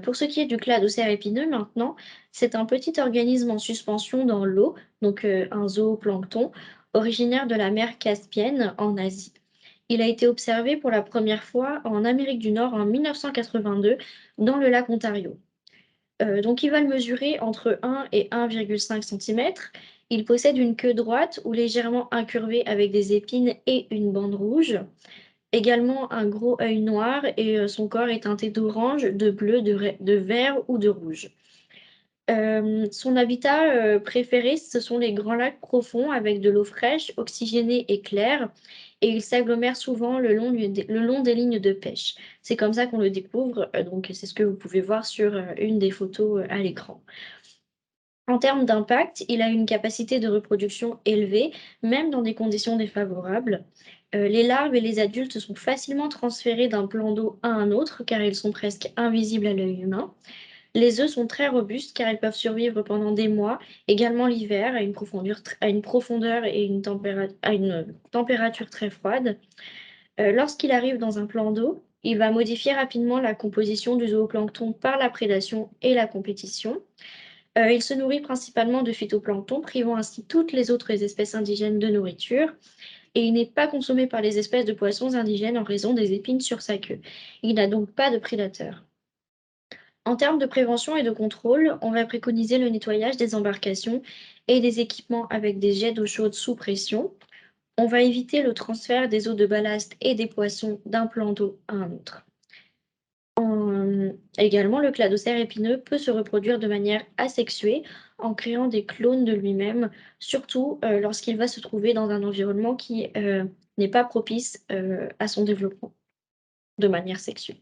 Pour ce qui est du cladocère épineux maintenant, c'est un petit organisme en suspension dans l'eau, donc un zooplancton, originaire de la mer Caspienne en Asie. Il a été observé pour la première fois en Amérique du Nord en 1982 dans le lac Ontario. Donc il va le mesurer entre 1 et 1,5 centimètres. Il possède une queue droite ou légèrement incurvée avec des épines et une bande rouge. Également un gros œil noir et son corps est teinté d'orange, de bleu, de vert ou de rouge. Son habitat, préféré, ce sont les grands lacs profonds avec de l'eau fraîche, oxygénée et claire, et il s'agglomère souvent le long des lignes de pêche. C'est comme ça qu'on le découvre, donc c'est ce que vous pouvez voir sur, une des photos, à l'écran. En termes d'impact, il a une capacité de reproduction élevée, même dans des conditions défavorables. Les larves et les adultes sont facilement transférés d'un plan d'eau à un autre, car ils sont presque invisibles à l'œil humain. Les œufs sont très robustes car ils peuvent survivre pendant des mois, également l'hiver, à une profondeur et à une température très froide. Lorsqu'il arrive dans un plan d'eau, il va modifier rapidement la composition du zooplancton par la prédation et la compétition. Il se nourrit principalement de phytoplancton, privant ainsi toutes les autres espèces indigènes de nourriture, et il n'est pas consommé par les espèces de poissons indigènes en raison des épines sur sa queue. Il n'a donc pas de prédateurs. En termes de prévention et de contrôle, on va préconiser le nettoyage des embarcations et des équipements avec des jets d'eau chaude sous pression. On va éviter le transfert des eaux de ballast et des poissons d'un plan d'eau à un autre. Également, le cladocère épineux peut se reproduire de manière asexuée en créant des clones de lui-même, surtout lorsqu'il va se trouver dans un environnement qui n'est pas propice à son développement de manière sexuée.